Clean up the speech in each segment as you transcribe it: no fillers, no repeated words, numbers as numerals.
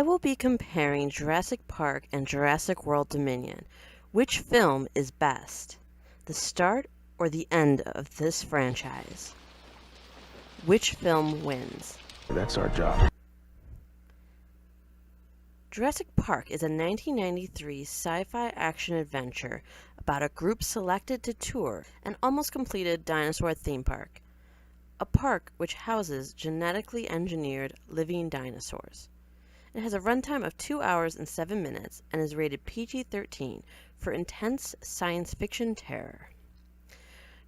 I will be comparing Jurassic Park and Jurassic World Dominion. Which film is best? The start or the end of this franchise? Which film wins? That's our job. Jurassic Park is a 1993 sci-fi action-adventure about a group selected to tour an almost completed dinosaur theme park. A park which houses genetically engineered living dinosaurs. It has a runtime of 2 hours and 7 minutes and is rated PG-13 for intense science fiction terror.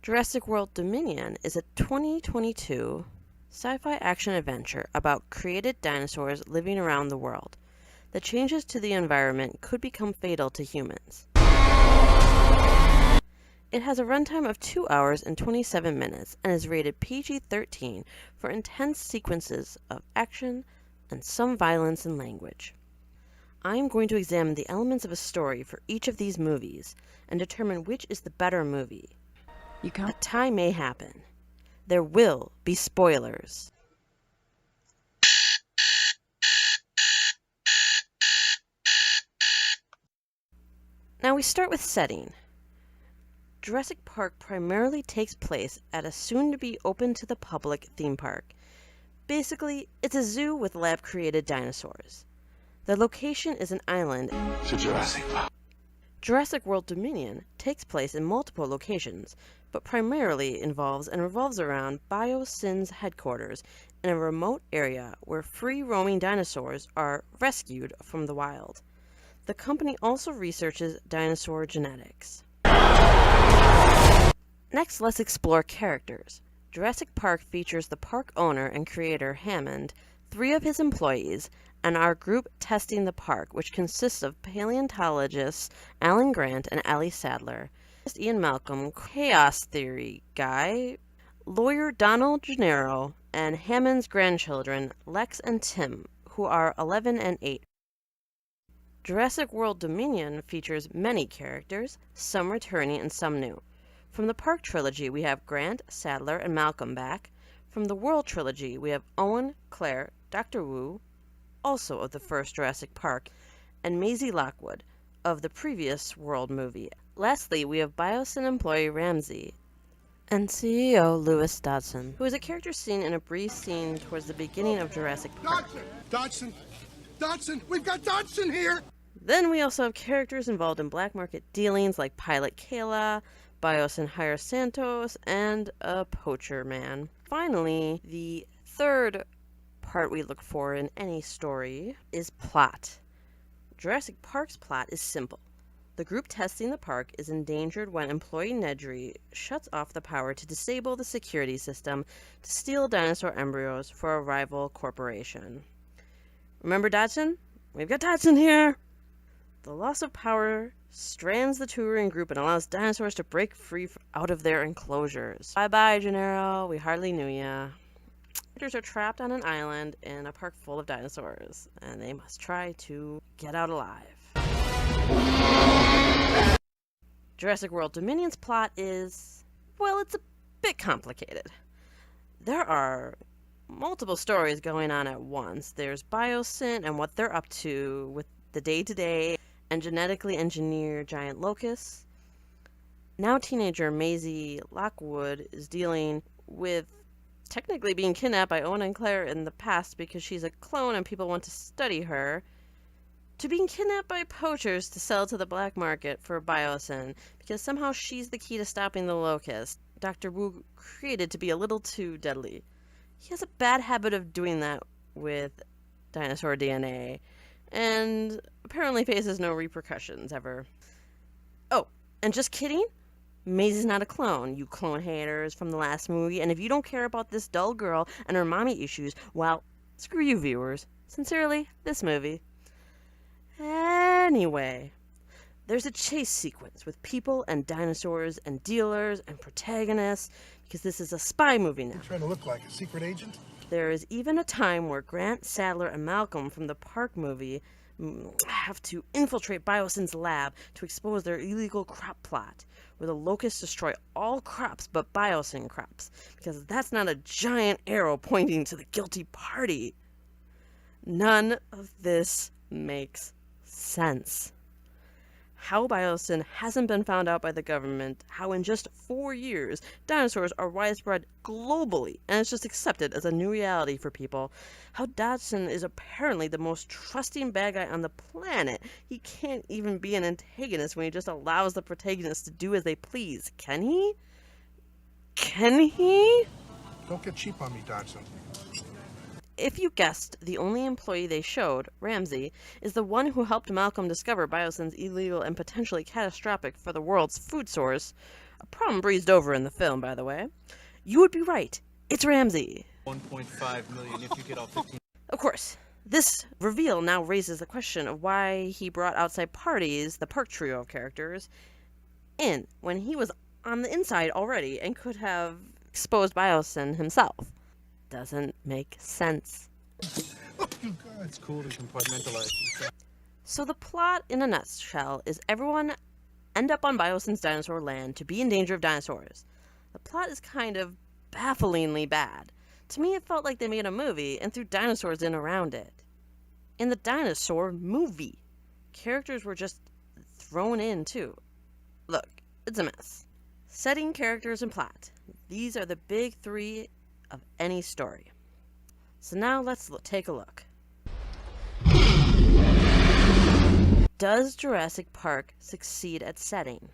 Jurassic World Dominion is a 2022 sci-fi action-adventure about created dinosaurs living around the world. The changes to the environment could become fatal to humans. It has a runtime of 2 hours and 27 minutes and is rated PG-13 for intense sequences of action and some violence and language. I am going to examine the elements of a story for each of these movies and determine which is the better movie. A tie may happen. There will be spoilers. Now we start with setting. Jurassic Park primarily takes place at a soon-to-be open-to-the-public theme park. Basically, it's a zoo with lab-created dinosaurs. The location is an island. To Jurassic Park. Jurassic World Dominion takes place in multiple locations, but primarily involves and revolves around Biosyn's headquarters in a remote area where free-roaming dinosaurs are rescued from the wild. The company also researches dinosaur genetics. Next, let's explore characters. Jurassic Park features the park owner and creator Hammond, 3 of his employees, and our group testing the park, which consists of paleontologists Alan Grant and Ellie Sadler, Ian Malcolm, chaos theory guy, lawyer Donald Gennaro, and Hammond's grandchildren Lex and Tim, who are 11 and 8. Jurassic World Dominion features many characters, some returning and some new. From the Park trilogy, we have Grant, Sadler, and Malcolm back. From the World trilogy, we have Owen, Claire, Dr. Wu, also of the first Jurassic Park, and Maisie Lockwood, of the previous World movie. Lastly, we have Biosyn employee Ramsey and CEO Lewis Dodson, who is a character seen in a brief scene towards the beginning of Jurassic Park. Dodson! We've got Dodson here! Then we also have characters involved in black market dealings like Pilot Kayla, Biosyn hire Santos, and a poacher man. Finally, the third part we look for in any story is plot. Jurassic Park's plot is simple. The group testing the park is endangered when employee Nedry shuts off the power to disable the security system to steal dinosaur embryos for a rival corporation. Remember Dodson? We've got Dodson here! The loss of power strands the touring group and allows dinosaurs to break free out of their enclosures. Bye-bye, Gennaro. We hardly knew ya. Characters are trapped on an island in a park full of dinosaurs, and they must try to get out alive. Jurassic World Dominion's plot is, well, it's a bit complicated. There are multiple stories going on at once. There's Biosyn and what they're up to with the day-to-day and genetically engineered giant locusts. Now teenager Maisie Lockwood is dealing with technically being kidnapped by Owen and Claire in the past because she's a clone and people want to study her, to being kidnapped by poachers to sell to the black market for Biosyn because somehow she's the key to stopping the locust Dr. Wu created to be a little too deadly. He has a bad habit of doing that with dinosaur DNA, and apparently faces no repercussions ever. Oh, and just kidding? Maisie's not a clone, you clone haters from the last movie, and if you don't care about this dull girl and her mommy issues, well, screw you viewers. Sincerely, this movie. Anyway, there's a chase sequence with people and dinosaurs and dealers and protagonists, because this is a spy movie now. You're trying to look like a secret agent? There is even a time where Grant, Sadler, and Malcolm from the Park movie have to infiltrate Biosyn's lab to expose their illegal crop plot, where the locusts destroy all crops but Biosyn crops, because that's not a giant arrow pointing to the guilty party. None of this makes sense. How biotin hasn't been found out by the government, how in just 4 years dinosaurs are widespread globally and it's just accepted as a new reality for people, how Dodson is apparently the most trusting bad guy on the planet. He can't even be an antagonist when he just allows the protagonist to do as they please. Can he? Can he? Don't get cheap on me, Dodson. If you guessed, the only employee they showed, Ramsey, is the one who helped Malcolm discover biotin's illegal and potentially catastrophic for the world's food source, a problem breezed over in the film, by the way, you would be right. It's Ramsey. 1.5 million if you get all 15. Of course, this reveal now raises the question of why he brought outside parties, the Park trio of characters, in when he was on the inside already and could have exposed biotin himself. Doesn't make sense. Oh, you God. It's cool to compartmentalize. So the plot in a nutshell is everyone end up on biotin's dinosaur land to be in danger of dinosaurs. The plot is kind of bafflingly bad. To me, it felt like they made a movie and threw dinosaurs in around it. In the dinosaur movie, characters were just thrown in too. Look, it's a mess. Setting, characters, and plot. These are the big three of any story. So now let's take a look. Does Jurassic Park succeed at setting?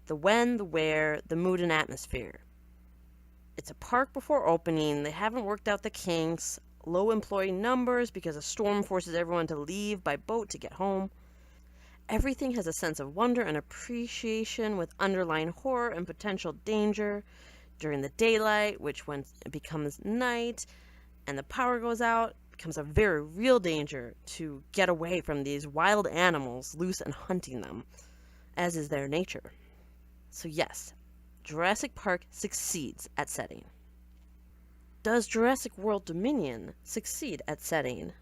The when, the where, the mood and atmosphere. It's a park before opening, they haven't worked out the kinks, low employee numbers because a storm forces everyone to leave by boat to get home. Everything has a sense of wonder and appreciation with underlying horror and potential danger during the daylight, which when it becomes night and the power goes out, becomes a very real danger to get away from these wild animals loose and hunting them, as is their nature. So yes, Jurassic Park succeeds at setting. Does Jurassic World Dominion succeed at setting?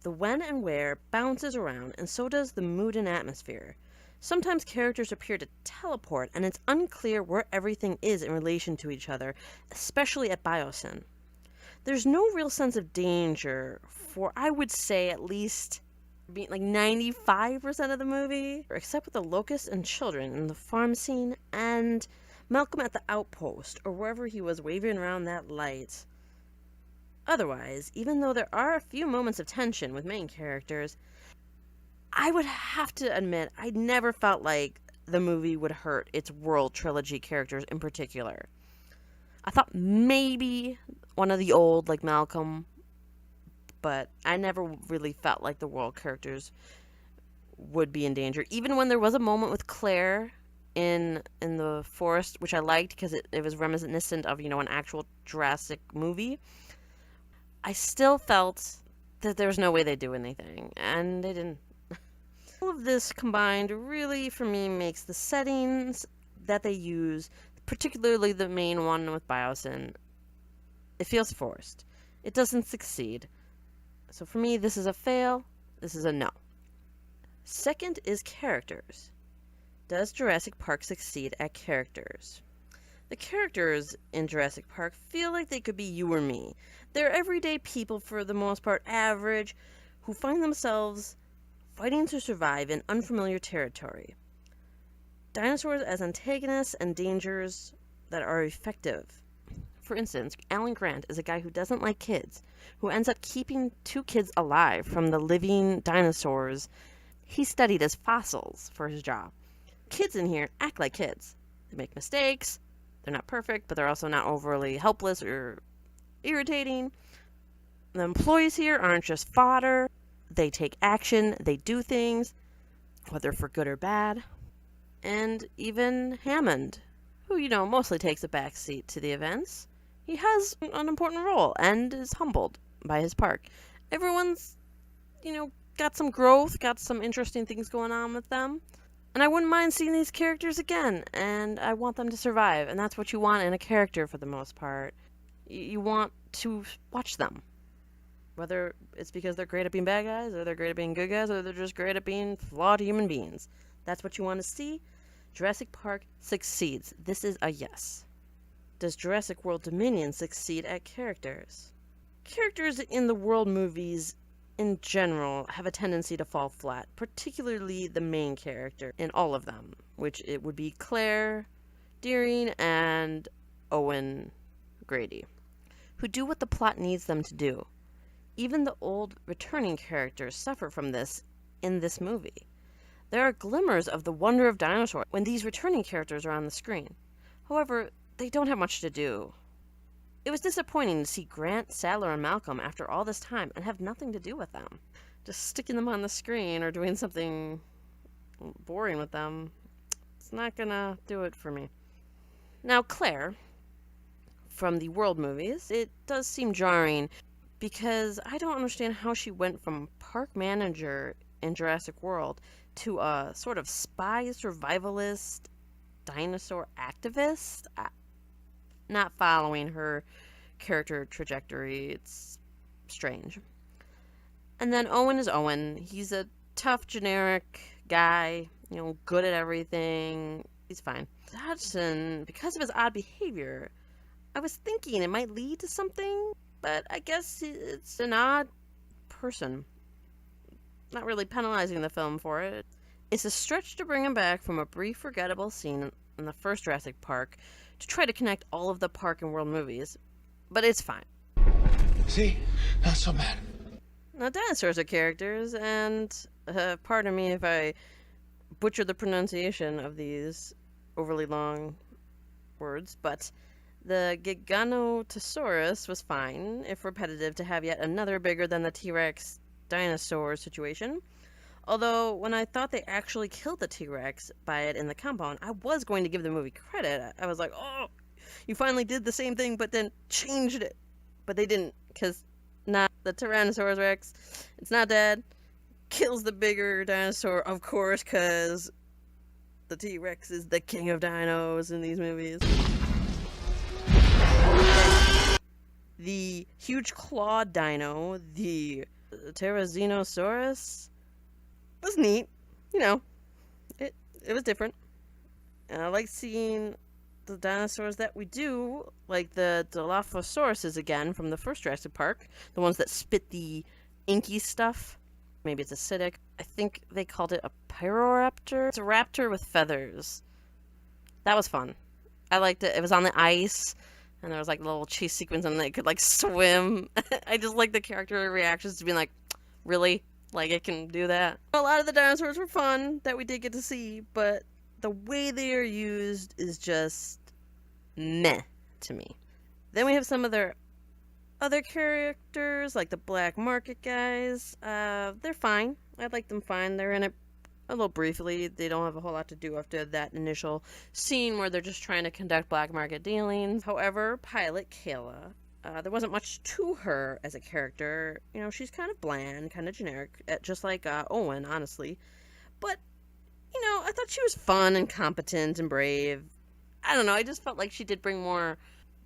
The when and where bounces around, and so does the mood and atmosphere. Sometimes characters appear to teleport, and it's unclear where everything is in relation to each other, especially at biotin. There's no real sense of danger for, I would say, at least like 95% of the movie, except with the locusts and children in the farm scene, and Malcolm at the outpost, or wherever he was waving around that light. Otherwise, even though there are a few moments of tension with main characters, I would have to admit I never felt like the movie would hurt its World Trilogy characters in particular. I thought maybe one of the old, like Malcolm, but I never really felt like the World characters would be in danger. Even when there was a moment with Claire in the forest, which I liked because it was reminiscent of, an actual Jurassic movie, I still felt that there was no way they'd do anything, and they didn't. All of this combined really, for me, makes the settings that they use, particularly the main one with biotin, it feels forced. It doesn't succeed. So for me, this is a fail. This is a no. Second is characters. Does Jurassic Park succeed at characters? The characters in Jurassic Park feel like they could be you or me. They're everyday people, for the most part average, who find themselves fighting to survive in unfamiliar territory. Dinosaurs as antagonists and dangers that are effective. For instance, Alan Grant is a guy who doesn't like kids, who ends up keeping 2 kids alive from the living dinosaurs he studied as fossils for his job. Kids in here act like kids. They make mistakes. They're not perfect, but they're also not overly helpless or irritating. The employees here aren't just fodder. They take action. They do things, whether for good or bad. And even Hammond, who, mostly takes a back seat to the events, he has an important role and is humbled by his park. Everyone's, got some growth, got some interesting things going on with them. And I wouldn't mind seeing these characters again, and I want them to survive, and that's what you want in a character for the most part. You want to watch them. Whether it's because they're great at being bad guys, or they're great at being good guys, or they're just great at being flawed human beings. That's what you want to see. Jurassic Park succeeds. This is a yes. Does Jurassic World Dominion succeed at characters? Characters in the world movies in general have a tendency to fall flat, particularly the main character in all of them, which it would be Claire, Deering, and Owen Grady, who do what the plot needs them to do. Even the old returning characters suffer from this in this movie. There are glimmers of the wonder of dinosaurs when these returning characters are on the screen. However, they don't have much to do. It was disappointing to see Grant, Sadler, and Malcolm after all this time and have nothing to do with them. Just sticking them on the screen or doing something boring with them, it's not gonna do it for me. Now, Claire, from the World movies, it does seem jarring because I don't understand how she went from park manager in Jurassic World to a sort of spy survivalist dinosaur activist. Not following her character trajectory. It's strange. And then Owen is Owen. He's a tough, generic guy, good at everything. He's fine. Dodson, because of his odd behavior, I was thinking it might lead to something, but I guess it's an odd person. Not really penalizing the film for it. It's a stretch to bring him back from a brief, forgettable scene in the first Jurassic Park to try to connect all of the Park and World movies, but it's fine. See? Not so bad. Now, dinosaurs are characters, and pardon me if I butcher the pronunciation of these overly long words, but the Giganotosaurus was fine, if repetitive, to have yet another bigger than the T-Rex dinosaur situation. Although, when I thought they actually killed the T-Rex by it in the compound, I was going to give the movie credit. I was like, oh, you finally did the same thing, but then changed it. But they didn't, because not the Tyrannosaurus Rex. It's not dead. Kills the bigger dinosaur, of course, because the T-Rex is the king of dinos in these movies. The huge clawed dino, the Tyrannosaurus, was neat. It was different. And I like seeing the dinosaurs that we do, like the Dilophosaurus again from the first Jurassic Park, the ones that spit the inky stuff. Maybe it's acidic. I think they called it a Pyroraptor. It's a raptor with feathers. That was fun. I liked it. It was on the ice, and there was like a little chase sequence, and they could like swim. I just like the character reactions to being like, really? Like, it can do that. A lot of the dinosaurs were fun that we did get to see, but the way they are used is just meh to me. Then we have some of their other characters, like the Black Market guys. They're fine. I like them fine. They're in it a little briefly. They don't have a whole lot to do after that initial scene where they're just trying to conduct black market dealings. However, Pilot Kayla, there wasn't much to her as a character. She's kind of bland, kind of generic, just like Owen, honestly. But, I thought she was fun and competent and brave. I don't know, I just felt like she did bring more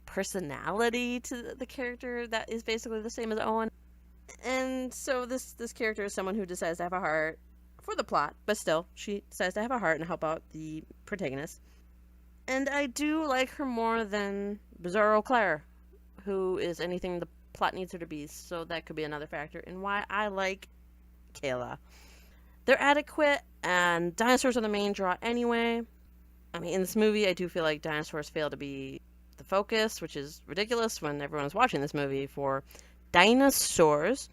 personality to the character that is basically the same as Owen. And so this character is someone who decides to have a heart for the plot, but still, she decides to have a heart and help out the protagonist. And I do like her more than Bizarro Claire, who is anything the plot needs her to be, so that could be another factor in why I like Kayla. They're adequate, and dinosaurs are the main draw anyway. I mean, in this movie, I do feel like dinosaurs fail to be the focus, which is ridiculous when everyone is watching this movie for dinosaurs.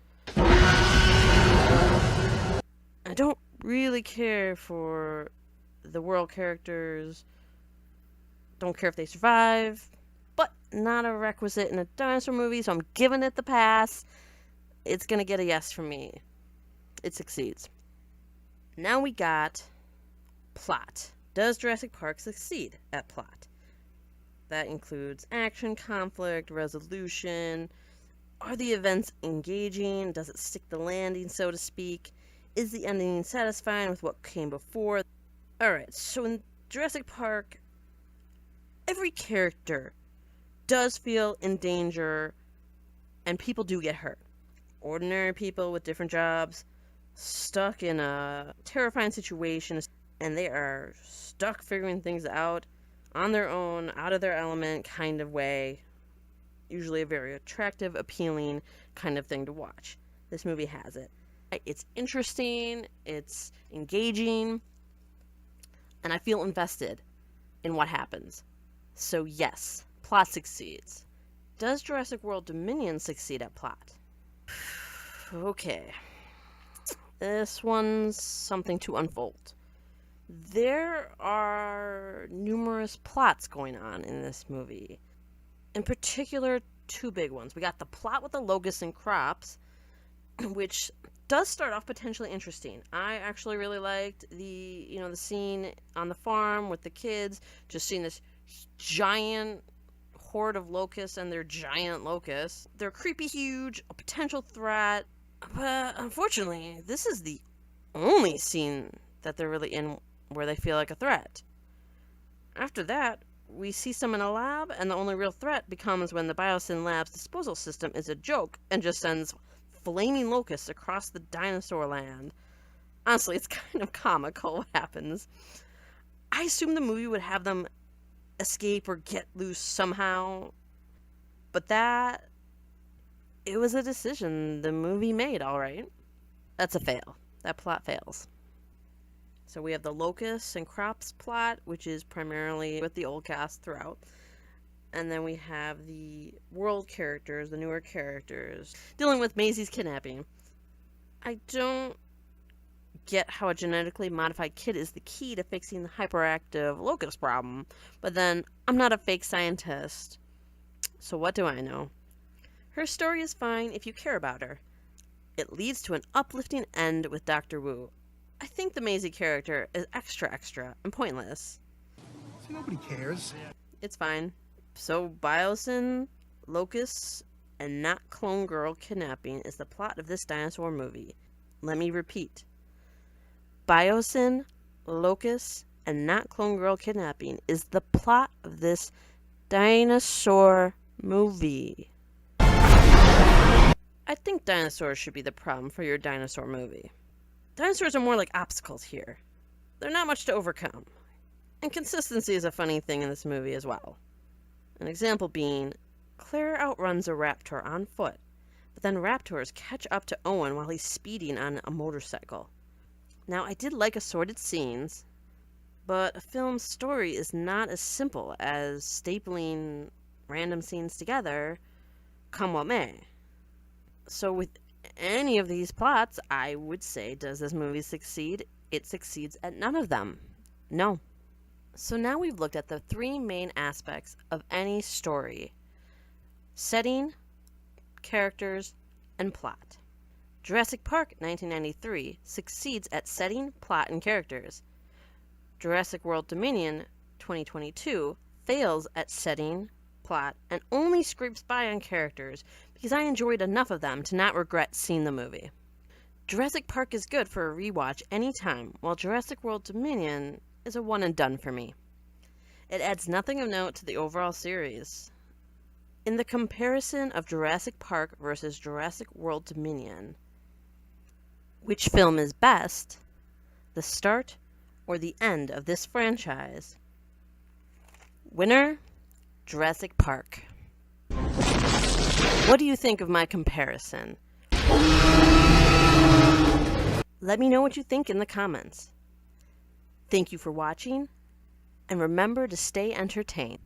I don't really care for the world characters. Don't care if they survive. But not a requisite in a dinosaur movie, so I'm giving it the pass. It's gonna get a yes from me. It succeeds. Now we got plot. Does Jurassic Park succeed at plot? That includes action, conflict, resolution. Are the events engaging? Does it stick the landing, so to speak? Is the ending satisfying with what came before? Alright, so in Jurassic Park, every character does feel in danger, and people do get hurt. Ordinary people with different jobs, stuck in a terrifying situation, and they are stuck figuring things out on their own, out of their element kind of way. usually a very attractive, appealing kind of thing to watch. This movie has it. It's interesting, it's engaging, and I feel invested in what happens. So yes, plot succeeds. Does Jurassic World Dominion succeed at plot? Okay. This one's something to unfold. There are numerous plots going on in this movie. In particular, two big ones. We got the plot with the locusts and crops, which does start off potentially interesting. I actually really liked the scene on the farm with the kids, just seeing this giant horde of locusts and their giant locusts. They're creepy huge, a potential threat, but unfortunately, this is the only scene that they're really in where they feel like a threat. After that, we see some in a lab, and the only real threat becomes when the Biosyn Lab's disposal system is a joke and just sends flaming locusts across the dinosaur land. Honestly, it's kind of comical what happens. I assumed the movie would have them escape or get loose somehow, but it was a decision the movie made, alright. That's a fail. That plot fails. So we have the locusts and crops plot, which is primarily with the old cast throughout. And then we have the world characters, the newer characters, dealing with Maisie's kidnapping. I don't get how a genetically modified kid is the key to fixing the hyperactive locust problem, but then I'm not a fake scientist, so what do I know? Her story is fine if you care about her. It leads to an uplifting end with Dr. Wu. I think the Maisie character is extra and pointless. See, nobody cares. It's fine. So, Biosyn, locusts, and not clone girl kidnapping is the plot of this dinosaur movie. Let me repeat. Biosyn, locusts, and not clone girl kidnapping is the plot of this dinosaur movie. I think dinosaurs should be the problem for your dinosaur movie. Dinosaurs are more like obstacles here. They're not much to overcome. And consistency is a funny thing in this movie as well. An example being, Claire outruns a raptor on foot, but then raptors catch up to Owen while he's speeding on a motorcycle. Now, I did like assorted scenes, but a film's story is not as simple as stapling random scenes together, come what may. So with any of these plots, I would say, does this movie succeed? It succeeds at none of them. No. So now we've looked at the three main aspects of any story: setting, characters, and plot. Jurassic Park 1993 succeeds at setting, plot, and characters. Jurassic World Dominion 2022 fails at setting, plot, and only scrapes by on characters because I enjoyed enough of them to not regret seeing the movie. Jurassic Park is good for a rewatch anytime, while Jurassic World Dominion is a one and done for me. It adds nothing of note to the overall series. In the comparison of Jurassic Park versus Jurassic World Dominion, which film is best, the start or the end of this franchise? Winner, Jurassic Park. What do you think of my comparison? Let me know what you think in the comments. Thank you for watching, and remember to stay entertained.